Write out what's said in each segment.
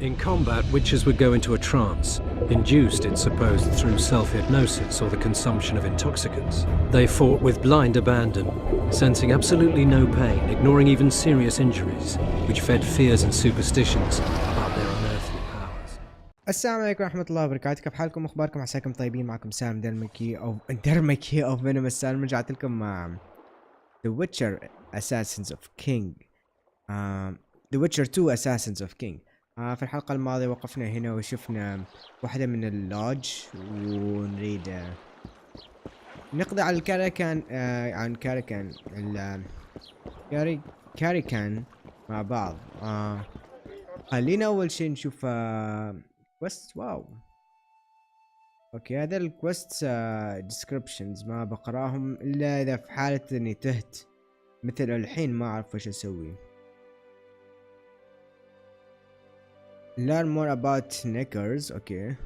In combat, witches would go into a trance, induced, it's supposed, through self-hypnosis or the consumption of intoxicants. They fought with blind abandon, sensing absolutely no pain, ignoring even serious injuries, which fed fears and superstitions about their unearthly powers. السلام عليكم ورحمة الله وبركاته، كيف حالكم؟ أخباركم؟ عساكم طيبين. معكم سالم درمكي أو فينوم السالم. رجعت لكم مع The Witcher Assassins of King The Witcher 2 Assassins of King. في الحلقة الماضية وقفنا هنا وشفنا واحدة من اللوج، ونريد نقضي على الكاريكان عن كاريكان مع بعض. خلينا أول شيء نشوف كويست. واو اوكي، هذا الكويست ديسكريبشنز ما بقراهم الا اذا في حالة اني تهت، مثل الحين ما اعرف وش اسوي. Learn more about knickers. Okay.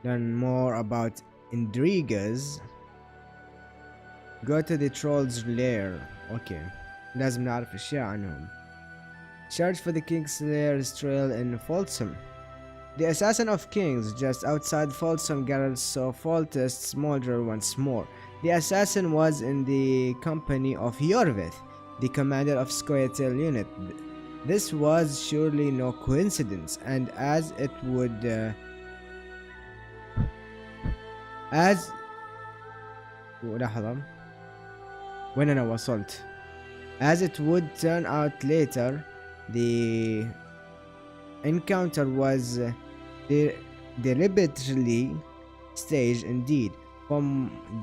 Learn more about intrigues. Go to the troll's lair. Okay. لازم نعرف اشياء عنهم. Search for the Kingslayer's trail in Folsom. The assassin of kings just outside Folsom. Geralt saw Foltest smolder once more. The assassin was in the company of Yorvith, the commander of Scoia'tael unit. This was surely no coincidence, and as it would turn out later, the encounter was deliberately staged indeed. From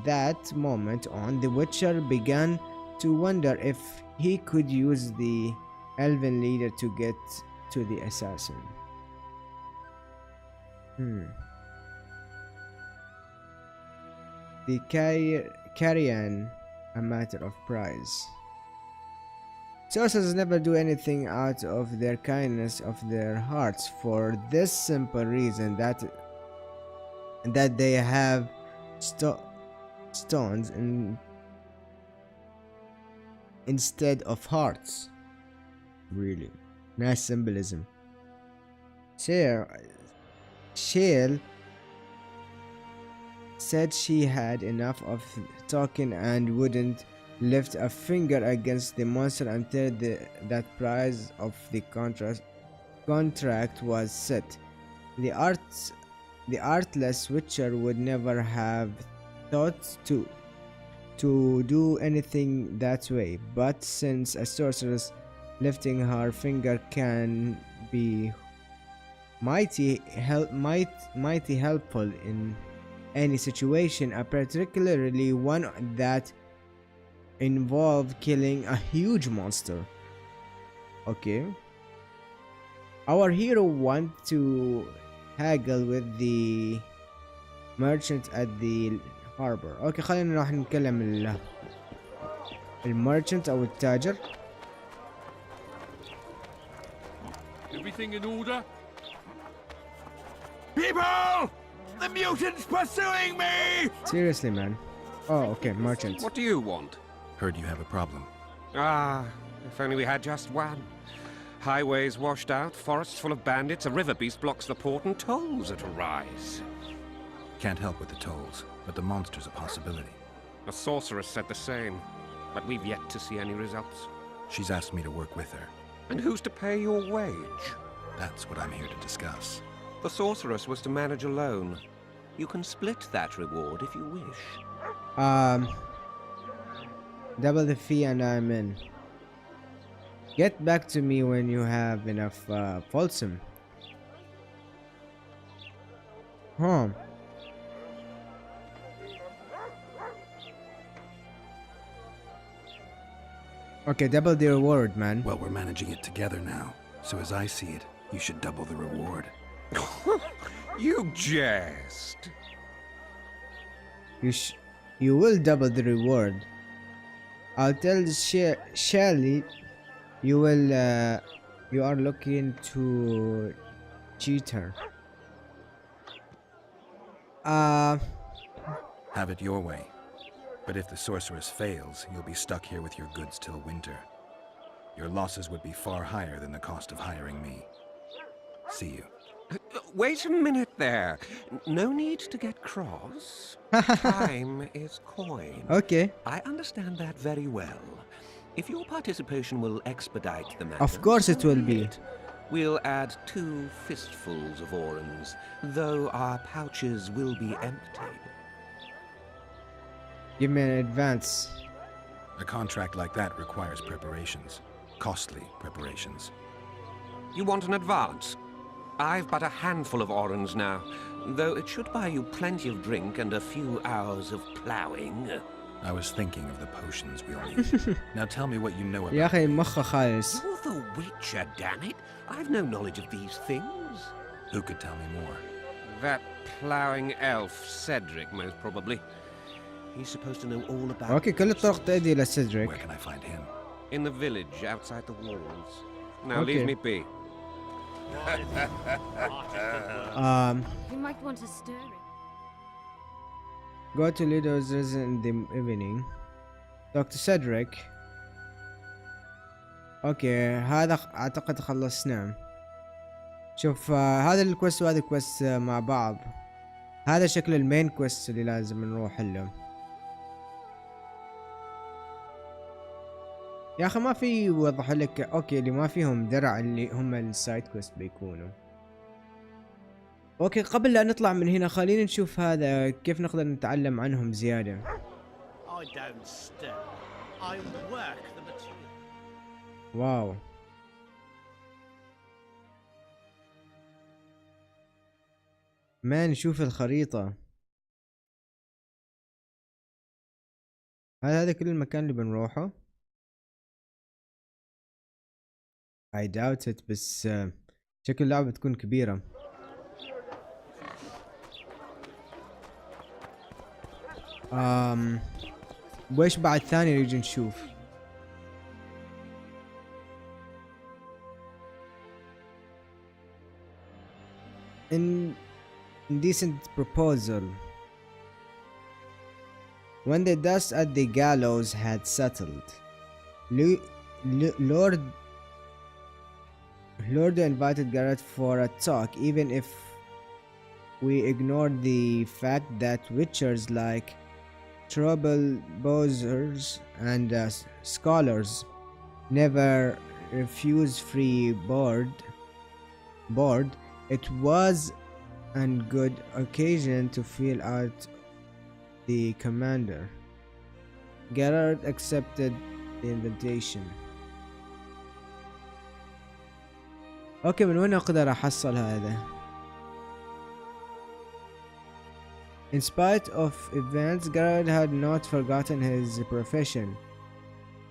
that moment on, the Witcher began to wonder if he could use the elven leader to get to the assassin. The carrion, a matter of prize. Sorcerers never do anything out of their kindness of their hearts, for this simple reason that they have stones instead of hearts. Really nice symbolism. Shale said she had enough of talking and wouldn't lift a finger against the monster until that price of the contract was set. The artless Witcher would never have thought to do anything that way, but since a sorceress lifting her finger can be mighty helpful in any situation, particularly one that involved killing a huge monster. Okay, our hero wants to haggle with the merchant at the harbor. اوكي، خلينا نروح نكلم المرشنت او التاجر. Everything in order? People! The mutant's pursuing me! Seriously, man. Oh, okay, merchant. What do you want? Heard you have a problem. If only we had just one. Highways washed out, forests full of bandits, a river beast blocks the port, and tolls at a rise. Can't help with the tolls, but the monster's a possibility. A sorceress said the same, but we've yet to see any results. She's asked me to work with her. And who's to pay your wage? That's what I'm here to discuss. The sorceress was to manage alone. You can split that reward if you wish. Double the fee and I'm in. Get back to me when you have enough Folsom. Okay, double the reward, man. Well, we're managing it together now, so as I see it, you should double the reward. You jest. You will double the reward. I'll tell Shelley you are looking to cheat her. Have it your way. But if the sorceress fails, you'll be stuck here with your goods till winter. Your losses would be far higher than the cost of hiring me. See you. Wait a minute there. No need to get cross. Time is coin. Okay. I understand that very well. If your participation will expedite the matter, Of course it will be. We'll add 2 fistfuls of orans, though our pouches will be empty. Give me an advance. A contract like that requires preparations. Costly preparations. You want an advance? I've but a handful of orans now, though it should buy you plenty of drink and a few hours of ploughing. I was thinking of the potions we'll need. Now tell me what you know يا about أخي مخه خايس. You're the Witcher, damn it! I've no knowledge of these things. Who could tell me more? That ploughing elf, Cedric, most probably. He's supposed to know all about اوكي كل الطرق تؤدي إلى Where سيدريك. can I find him? in the village outside the walls. Now Okay. leave me be. You might want to stir it. Go to Lido's residence in the evening. Talk to Cedric. اوكي هذا اعتقد خلصناه. شوف هذا الكويست وهذا الكويست مع بعض. هذا شكل المين كويست اللي لازم نروح له. يا اخي ما في يوضح لك. اوكي اللي ما فيهم درع اللي هم السايد كويست بيكونوا. اوكي قبل لا نطلع من هنا خلينا نشوف هذا كيف نقدر نتعلم عنهم زيادة. I don't stir. I work the material. واو. ما نشوف الخريطة. هذا كل المكان اللي بنروحه. I doubt it بس شكل اللعبة تكون كبيرة. ويش بعد ثاني نيجي نشوف؟ Indecent proposal. When the dust at the gallows had settled, Lord invited Garrett for a talk, even if we ignored the fact that witchers like troublebozers and scholars never refuse free board. It was a good occasion to feel out the commander. Gerard accepted the invitation. اوكي من وين اقدر احصل هذا؟ In spite of events, Gerard had not forgotten his profession.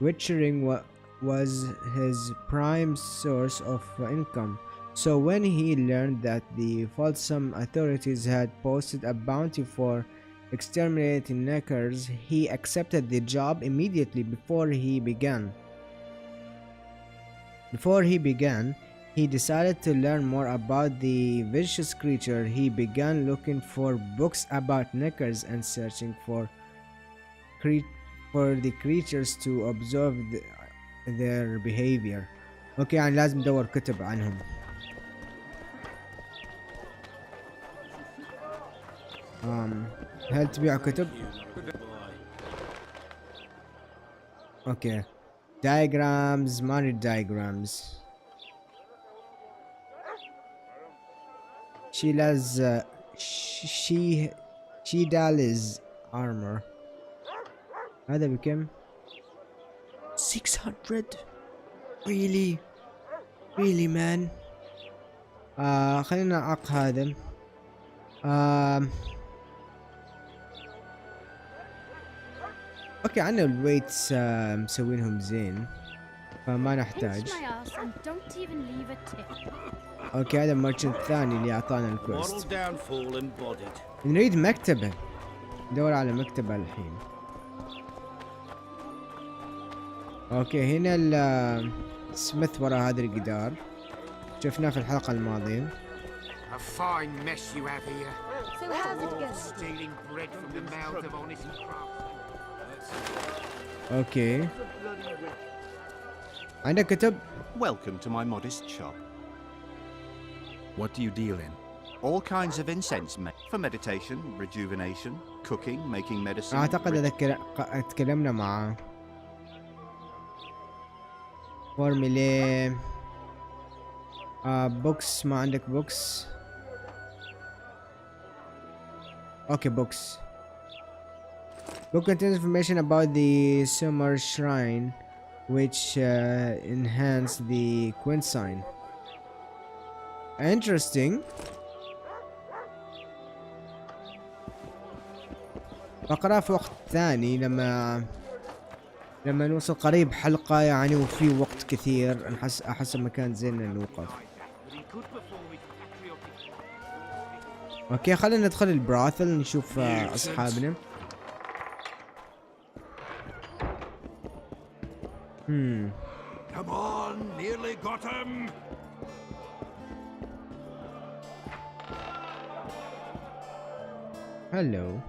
Witchering was his prime source of income. So when he learned that the Folsom authorities had posted a bounty for exterminating Neckers, he accepted the job immediately. Before he began, he decided to learn more about the vicious creature. He began looking for books about Neckers and searching for the creatures to observe their behavior. اوكي يعني لازم ندور كتب عنهم. هل تبيع كتب؟ اوكي diagrams, money diagrams. She Dally's armor. هذا بكم؟ 600. Really man. خلينا نعق هذا. اوكي عنا الويتس مسوينهم زين فما نحتاج. Pinch my ass and don't even leave a tip. اوكي هذا المرشنت الثاني اللي اعطانا الكويست. Moral downfall embodied. نريد مكتبه. ندور على مكتبه الحين. اوكي هنا السميث ورا هذا الجدار. شفناه في الحلقة الماضية. A fine mess you have here. So how's it going? Stealing bread from the mouths of honest craftsmen. اوكي. عندك كتب؟ Welcome to my modest shop. What do you deal in? All kinds of incense for meditation, rejuvenation, cooking, making medicine. اعتقد اذكر تكلمنا معاه. فورميلي بوكس. ما عندك بوكس؟ اوكي بوكس. Book contains information about the summer shrine which enhance the quinsign. Interesting. بقرأ في وقت ثاني لما نوصل قريب حلقة يعني وفي وقت كثير. أحس مكان زين نوقف. اوكي خلينا ندخل البراثل نشوف أصحابنا. Come on, nearly got him. Hello.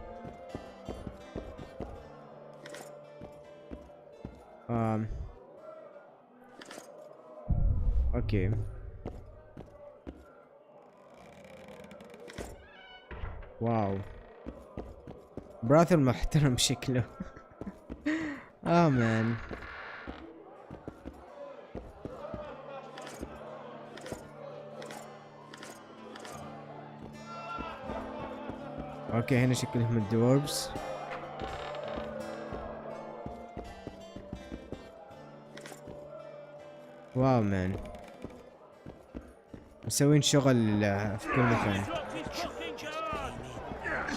Okay. واو. براثل محترم شكله. مان. اوكي هنا شكلهم الدوربس. واو مان مسوين شغل في كل مكان.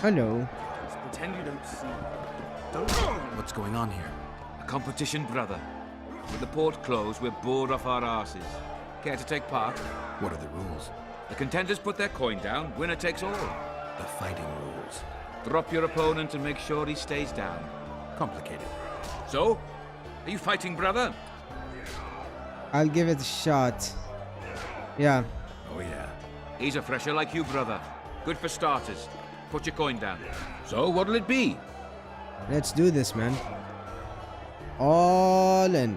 هلو. What's going on here? A competition, brother. With the port closed, we're bored off our asses. Care to take part? What are the rules? The contenders put their coin down, winner takes all. The fighting rules. Drop your opponent and make sure he stays down. Complicated. So, are you fighting, brother? I'll give it a shot. Yeah. Oh yeah. He's a fresher like you, brother. Good for starters. Put your coin down. So, what'll it be? Let's do this, man. All in.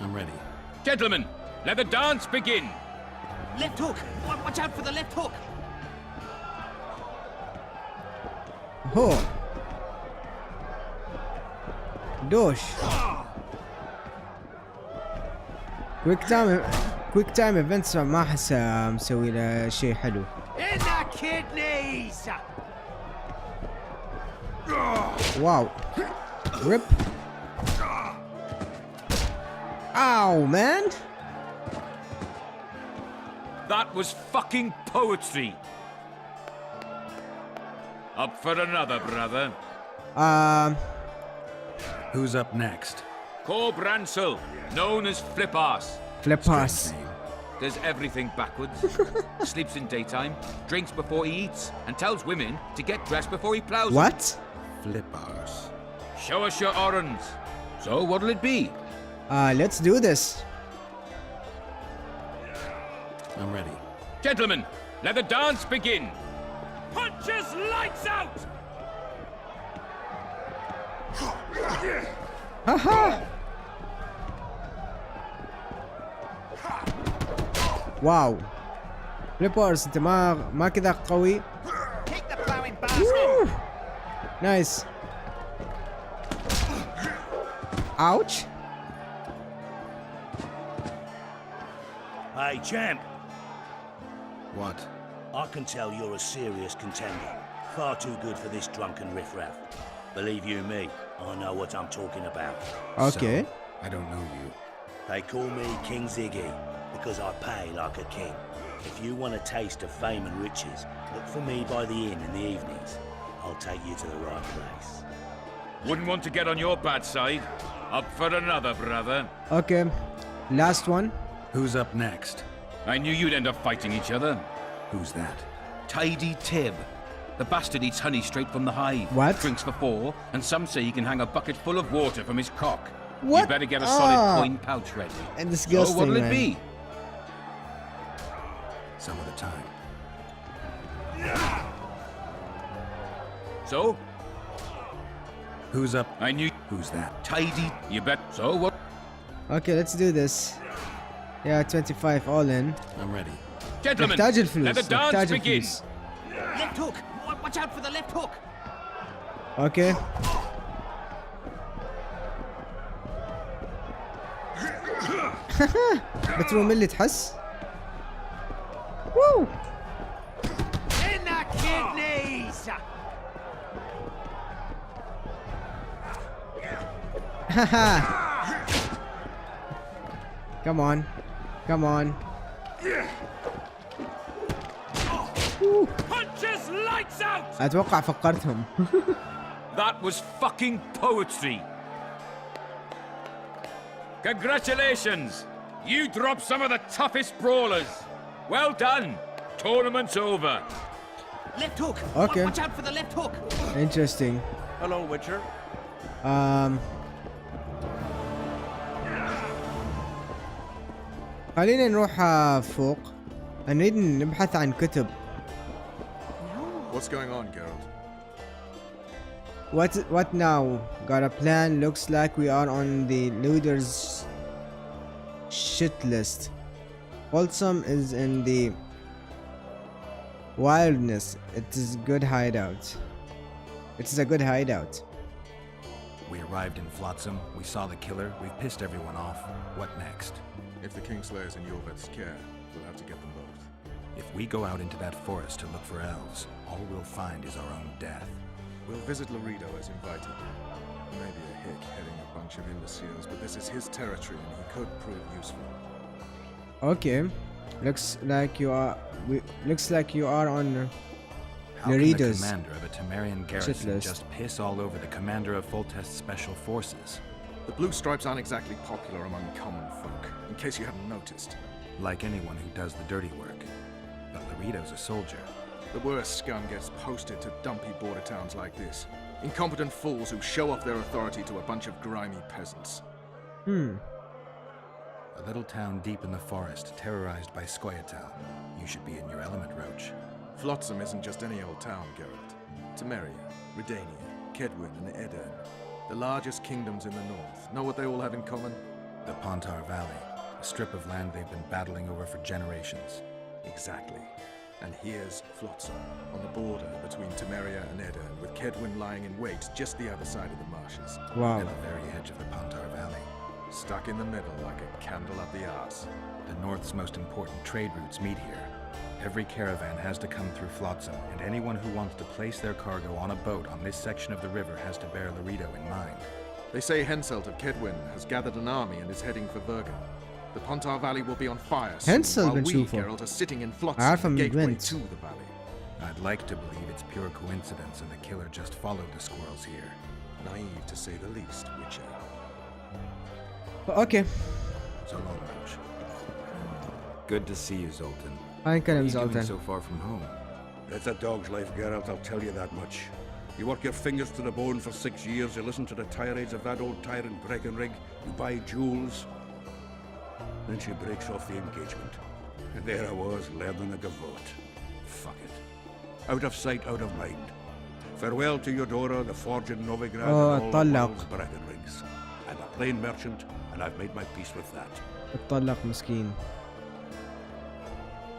I'm ready. Gentlemen, let the dance begin. Left hook! Watch out for the left hook! Oh. دوش. كويك تايم ايفنتس ما احس مسوي له شيء حلو. In the kidneys! واو. ريب. Ow, man. That was fucking poetry. Up for another, brother. Who's up next? Corb Ransel, known as Flip-Arse. Flip-Arse. Does everything backwards. Sleeps in daytime, drinks before he eats, and tells women to get dressed before he plows. What? Flip-Arse. Show us your orange. So what'll it be? Let's do this. I'm ready. Gentlemen, let the dance begin. Punches lights out! Haha. واو. فليبرز انت ما كذا قوي. Kick the plowing bastard! Nice. Ouch. Hey, champ. What? I can tell you're a serious contender. Far too good for this drunken riffraff. Believe you me, I know what I'm talking about. Okay. So, I don't know you. They call me King Ziggy because I pay like a king. If you want a taste of fame and riches, look for me by the inn in the evenings. I'll take you to the right place. Wouldn't want to get on your bad side. Up for another, brother. Okay. Last one. Who's up next? I knew you'd end up fighting each other. Who's that? Tidy Tib. The bastard eats honey straight from the hive. What? Drinks for 4, and some say he can hang a bucket full of water from his cock. What? You better get a solid coin pouch ready. And disgusting, So what'll it man. be? Some of the time. So? Who's up? I knew. Who's that? Tidy. You bet. So what? Okay, let's do this. Yeah, 25 all in. I'm ready. Gentlemen, نحتاج let الفلوس the dance نحتاج begin. الفلوس. Left hook! Watch out for the left hook! اوكي بتروم اللي تحس وو In the kidneys! come on come on Punches lights out! اتوقع فقرتهم. That was fucking poetry. Congratulations! You dropped some of the toughest brawlers. Well done. Tournament's over. Left hook! Okay. Watch out for the left hook! interesting. Hello, Witcher. خلينا نروح فوق نريد نبحث عن كتب. What's going on, Geralt? What now? Got a plan? Looks like we are on the looters shit list. Folsom is in the wilderness. It is good hideout. It is a good hideout. We arrived in Flotsam, we saw the killer, we've pissed everyone off. What next? If the Kingslayer's in Yorvet's care, we'll have to get them both. If we go out into that forest to look for elves, all we'll find is our own death. We'll visit Laredo as invited. Maybe a hick heading a bunch of imbeciles, but this is his territory and he could prove useful. Okay. Looks like you are on How can the Laredo's commander of a Temerian garrison list. just piss all over the commander of Foltest's special forces? The Blue Stripes aren't exactly popular among common folk, in case you haven't noticed. Like anyone who does the dirty work. But Laredo's a soldier. The worst scum gets posted to dumpy border towns like this. Incompetent fools who show off their authority to a bunch of grimy peasants. A little town deep in the forest, terrorized by Scoia'tael. You should be in your element, Roach. Flotsam isn't just any old town, Geralt. Temeria, Redania, Kedwin, and Edirn. The largest kingdoms in the north. Know what they all have in common? The Pontar Valley, a strip of land they've been battling over for generations. Exactly. And here's Flotsam, on the border between Temeria and Edirn, with Kedwin lying in wait just the other side of the marshes. Wow. At the very edge of the Pontar Valley. Stuck in the middle like a candle up the arse. The north's most important trade routes meet here. Every caravan has to come through Flotsam, and anyone who wants to place their cargo on a boat on this section of the river has to bear Laredo in mind. They say Henselt of Kedwin has gathered an army and is heading for Vergen. The Pontar Valley will be on fire soon, Henselt while we, بنشوفه. Geralt, are sitting in Flotsam, عارفة the من gateway بنت. to the valley. I'd like to believe it's pure coincidence and the killer just followed the squirrels here. Naive to say the least, Witcher. اوكي So long, Roach. Good to see you, Zoltan. هاي What are نكلم you doing زولتن. so far from home? It's a dog's life, Geralt, I'll tell you that much. You work your fingers to the bone for 6 years, you listen to the tirades of that old tyrant Breckenrig, you buy jewels. Then she breaks off the engagement. And there I was, learning a gavotte. Fuck it. Out of sight, out of mind. Farewell to Eudora, the forge in Novigrad, and all the اتطلق. world's Breckenrigs. I'm a plain merchant, and I've made my peace with that. اتطلق مسكين.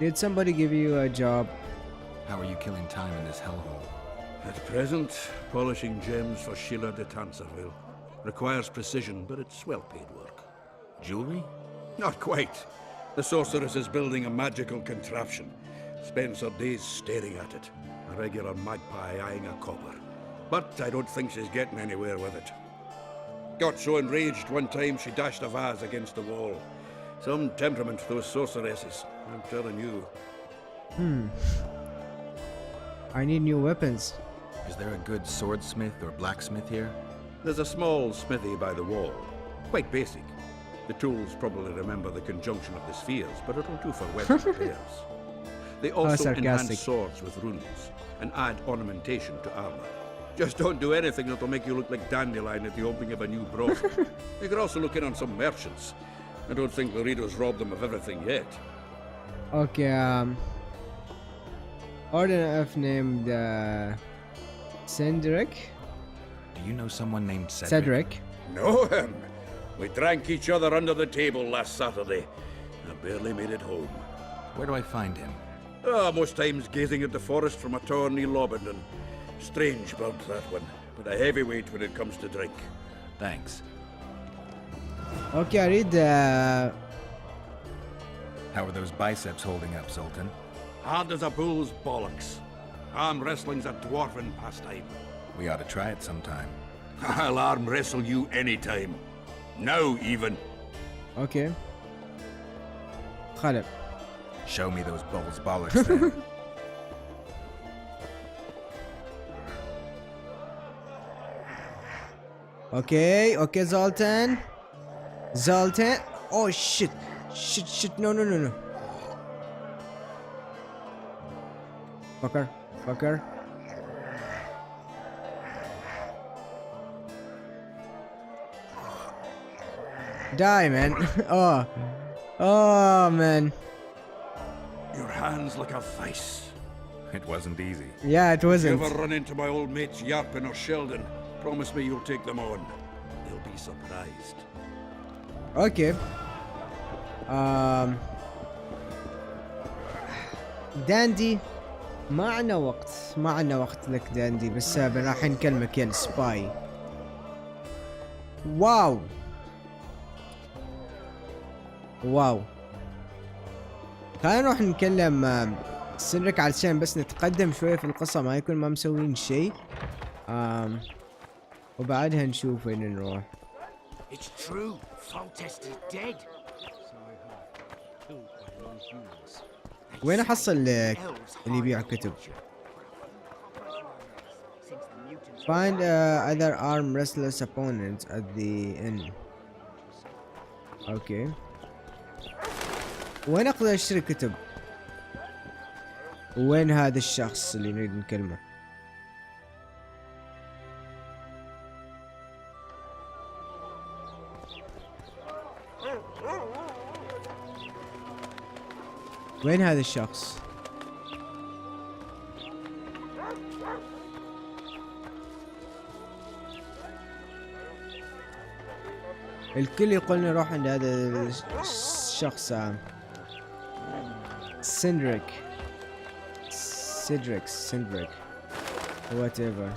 Did somebody give you a job? How are you killing time in this hellhole? At present, polishing gems for Sheila de Tanserville. Requires precision, but it's well-paid work. Jewelry? Not quite. The sorceress is building a magical contraption. Spends her days staring at it. A regular magpie eyeing a copper. But I don't think she's getting anywhere with it. Got so enraged one time she dashed a vase against the wall. Some temperament, those sorceresses. I'm telling you. I need new weapons. Is there a good swordsmith or blacksmith here? There's a small smithy by the wall. Quite basic. The tools probably remember the conjunction of the spheres, but it'll do for weapon repairs. They also sarcastic. enhance swords with runes and add ornamentation to armor. Just don't do anything that'll make you look like Dandelion at the opening of a new brothel. You could also look in on some merchants. I don't think Laredo's robbed them of everything yet. Okay, Order of named Cedric. Do you know someone named Cedric? Cedric. Know him? We drank each other under the table last Saturday. I barely made it home. Where do I find him? Most times gazing at the forest from a tower near Lobendon. Strange bird, that one, but a heavyweight when it comes to drink. Thanks. اوكي اريد How are those biceps holding up, Sultan? Hard as a bull's bollocks. Arm wrestling's a dwarven pastime. We ought to try it sometime. I'll arm wrestle you anytime. Now even. اوكي خلب. Show me those bulls bollocks then. اوكي زولتان. Oh shit. Shit. No. Fucker. Die, man. Oh, man. Your hands like a vice. It wasn't easy. Yeah, it wasn't. If you ever run into my old mates Yarpin or Sheldon, promise me you'll take them on. They'll be surprised. Okay. داندي ما عنا وقت لك داندي، بس راح نكلمك يا السباي. واو خلينا نروح نكلم سنرك علشان بس نتقدم شوية في القصة، ما يكون ما مسوين شيء. وبعدها نشوف وين نروح. It's true. Foltest is dead. وين احصل اللي يبيع كتب؟ Find other arm wrestlers opponents at the inn. اوكي. وين اقدر اشتري كتب؟ وين هذا الشخص اللي نريد نكلمه؟ وين هذا الشخص؟ الكل يقول نروح عند هذا الشخص سندريك whatever.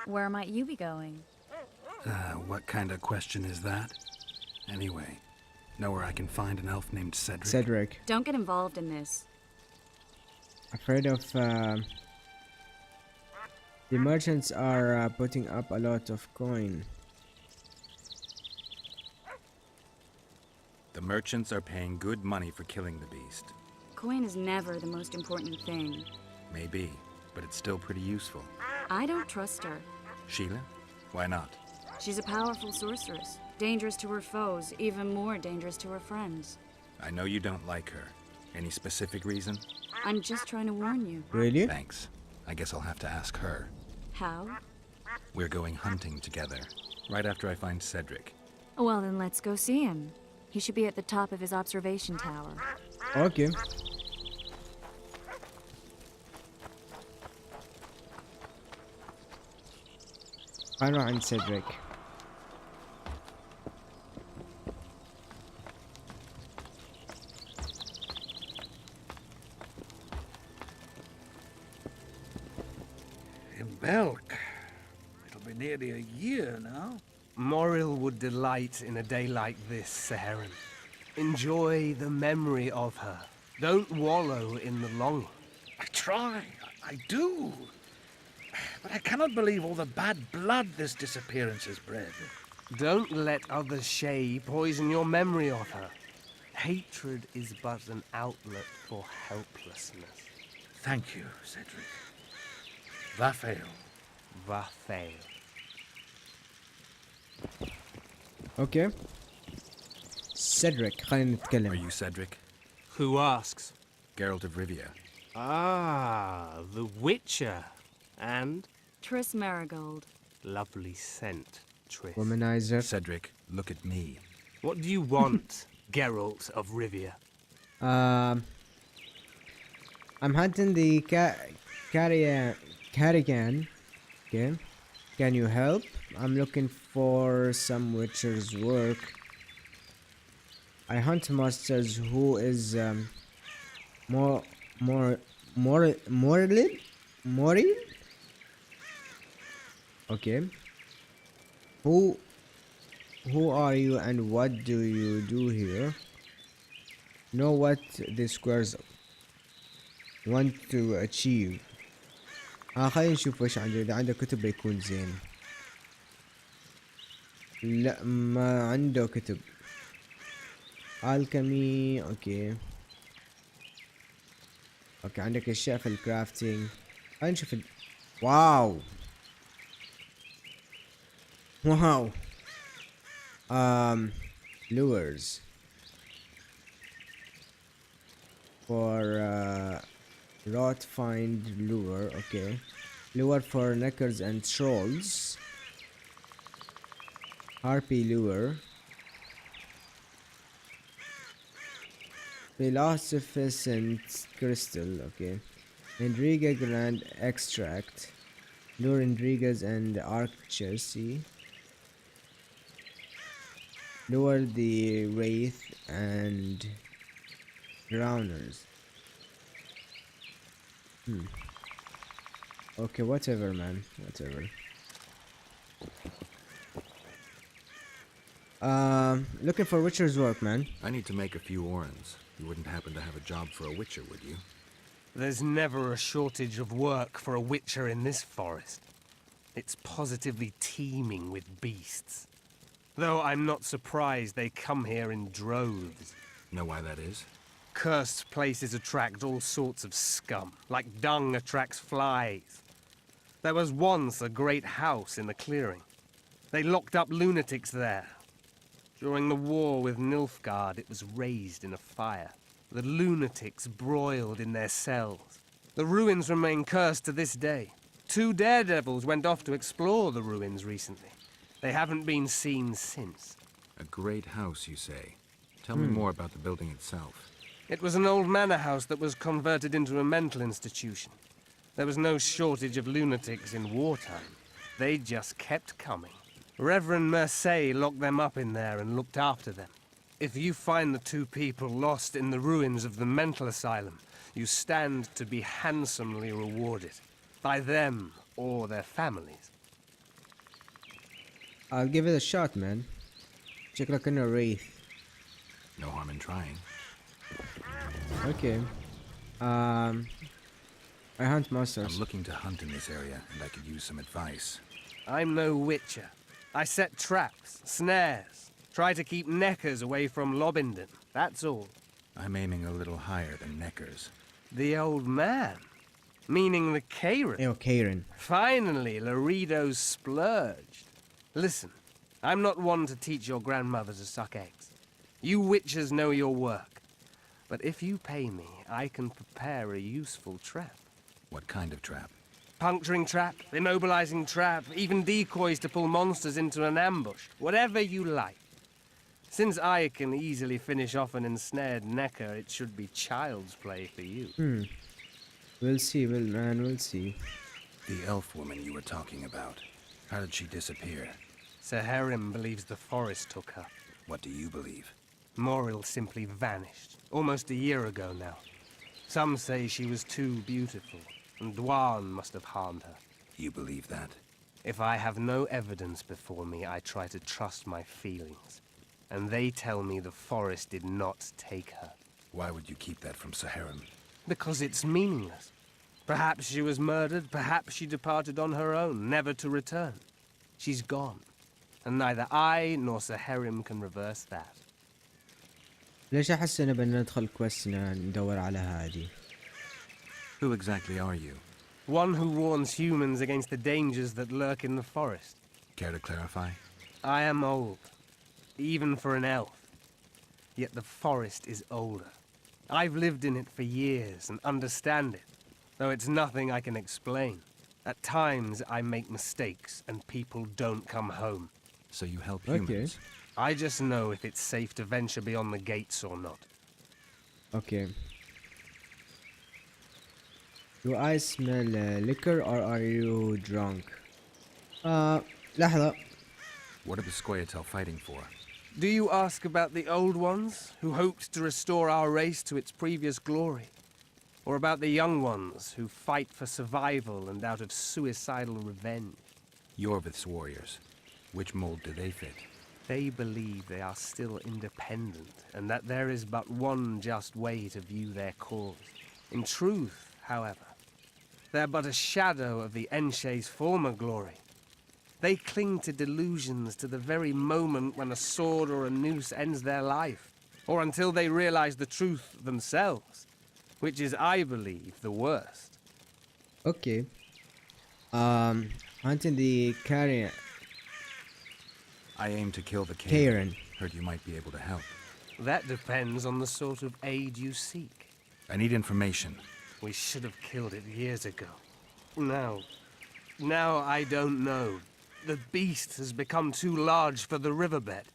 Where might you be going? What kind of question is that? Anyway, know where I can find an elf named Cedric. Don't get involved in this. Afraid of the merchants are putting up a lot of coin. The merchants are paying good money for killing the beast. Coin is never the most important thing. Maybe, but it's still pretty useful. I don't trust her. Sheila? Why not? She's a powerful sorceress. Dangerous to her foes, even more dangerous to her friends. I know you don't like her. Any specific reason? I'm just trying to warn you. Really? Thanks. I guess I'll have to ask her. How? We're going hunting together, right after I find Cedric. Well, then let's go see him. He should be at the top of his observation tower. Okay. أنا عند سيدريك. In Belk. It'll be nearly a year now. Moril would delight in a day like this, Saharan. Enjoy the memory of her. Don't wallow in the longing. I try. I do. But I cannot believe all the bad blood this disappearance has bred. Don't let others' shade poison your memory of her. Hatred is but an outlet for helplessness. Thank you, Cedric. Vafail. Okay. Cedric, خلينا نتكلم. Are you Cedric? Who asks? Geralt of Rivia. Ah, the Witcher. And? Triss Marigold. Lovely scent, Triss. Womanizer. Cedric, look at me. What do you want, Geralt of Rivia? I'm hunting the carrigan. Okay. Can you help? I'm looking for some witcher's work. I hunt monsters who is more morally. Okay. Who are you and what do you do here? Know what the squares want to achieve. خلينا نشوف وش عنده. إذا عنده كتب بيكون زين. لا ما عنده كتب. alchemy. اوكي عندك اشياء في الكرافتينج. خلينا نشوف واو lures for rot find lure. Okay, lure for knackers and trolls. Harpy lure. Philosophiscent crystal. Okay, Indriga grand extract. Lure Indrigas and Archers. Lure the Wraith and Drowners. Okay, whatever, man. Whatever. Looking for Witcher's work, man. I need to make a few orens. You wouldn't happen to have a job for a Witcher, would you? There's never a shortage of work for a Witcher in this forest. It's positively teeming with beasts. Though I'm not surprised they come here in droves. Know why that is? Cursed places attract all sorts of scum, like dung attracts flies. There was once a great house in the clearing. They locked up lunatics there. During the war with Nilfgaard, it was raised in a fire. The lunatics broiled in their cells. The ruins remain cursed to this day. 2 daredevils went off to explore the ruins recently. They haven't been seen since. A great house, you say. Tell me more about the building itself. It was an old manor house that was converted into a mental institution. There was no shortage of lunatics in wartime. They just kept coming. Reverend Mercier locked them up in there and looked after them. If you find the 2 people lost in the ruins of the mental asylum, you stand to be handsomely rewarded. By them or their families. I'll give it a shot, man. Check like a wraith. No harm in trying. Okay. I hunt monsters. I'm looking to hunt in this area, and I could use some advice. I'm no witcher. I set traps, snares, try to keep neckers away from Lobindon, that's all. I'm aiming a little higher than neckers. The old man? Meaning the Karen? Oh, Karen. Finally, Laredo's splurged. Listen, I'm not one to teach your grandmother to suck eggs. You witchers know your work. But if you pay me, I can prepare a useful trap. What kind of trap? Puncturing trap, immobilizing trap, even decoys to pull monsters into an ambush. Whatever you like. Since I can easily finish off an ensnared necker, it should be child's play for you. We'll see, we'll see. The elf woman you were talking about. How did she disappear? Saharim believes the forest took her. What do you believe? Moril simply vanished, almost a year ago now. Some say she was too beautiful, and Dwan must have harmed her. You believe that? If I have no evidence before me, I try to trust my feelings. And they tell me the forest did not take her. Why would you keep that from Saharim? Because it's meaningless. Perhaps she was murdered, perhaps she departed on her own, never to return. She's gone. And neither I nor Saharim can reverse that. ليش أحس إن بدنا ندخل كويست ندور على هذه؟ Who exactly are you? One who warns humans against the dangers that lurk in the forest. Care to clarify? I am old, even for an elf. Yet the forest is older. I've lived in it for years and understand it, though it's nothing I can explain. At times I make mistakes and people don't come home. So you help humans? I just know if it's safe to venture beyond the gates or not. Okay. Do I smell liquor or are you drunk? لحظة. What are the Scoia'tael fighting for? Do you ask about the old ones, who hoped to restore our race to its previous glory? Or about the young ones, who fight for survival and out of suicidal revenge? Yorvith's warriors. Which mold do they fit? They believe they are still independent, and that there is but one just way to view their cause. In truth, however, they're but a shadow of the Enshe's former glory. They cling to delusions to the very moment when a sword or a noose ends their life, or until they realize the truth themselves, which is, I believe, the worst. Okay. Hunting the carrion. I aim to kill the Karen. Heard you might be able to help. That depends on the sort of aid you seek. I need information. We should have killed it years ago. Now I don't know. The beast has become too large for the riverbed,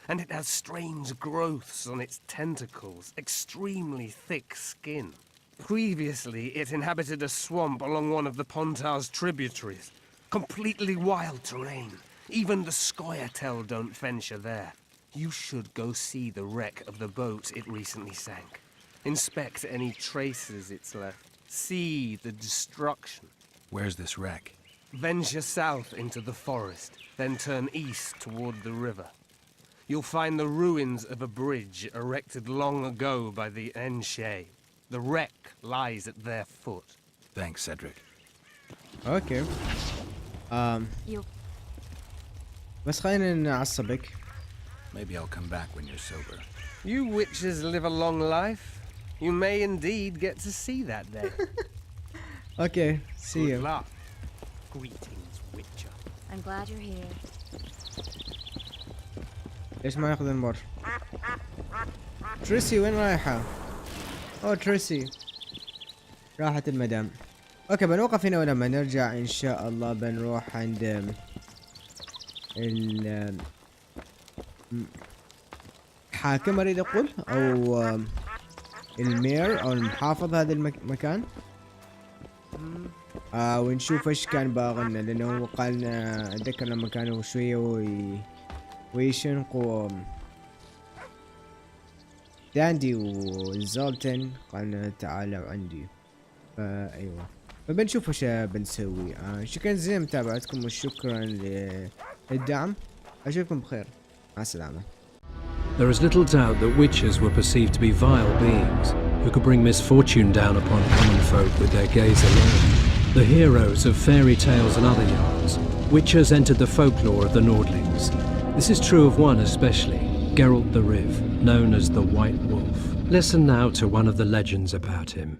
and it has strange growths on its tentacles, extremely thick skin. Previously, it inhabited a swamp along one of the Pontar's tributaries. Completely wild terrain. Even the Scoia'tael don't venture there. You should go see the wreck of the boat it recently sank. Inspect any traces it's left. See the destruction. Where's this wreck? Venture south into the forest, then turn east toward the river. You'll find the ruins of a bridge erected long ago by the Enshe. The wreck lies at their foot. Thanks, Cedric. Okay. بس خلينا نعصبك. Maybe I'll come back when you're sober. You witches live a long life. You may indeed get to see that day. Okay, see you. Good luck. Greetings, Witcher. I'm glad you're here. ليش ما ياخذ المر؟ تريسي وين رايحة؟ اوه تريسي راحت المدام. اوكي بنوقف هنا ولما نرجع ان شاء الله بنروح عند الحاكم اريد اقول او المير او المحافظ هذا المكان. ونشوف ايش كان باغلنا لانه هو قال اتذكر لما كانوا شوية ويشنقوا داندي وزولتن قال تعالوا عندي. ايوه فبنشوف ايش بنسوي. شكرا جزيلا لمتابعتكم وشكرا للدعم. اشوفكم بخير مع السلامة. There is little doubt that witches were perceived to be vile beings who could bring misfortune down upon common folk with their gaze alone. The heroes of fairy tales and other yarns, witches entered the folklore of the Nordlings. This is true of one especially, Geralt the Riv, known as the White Wolf. Listen now to one of the legends about him.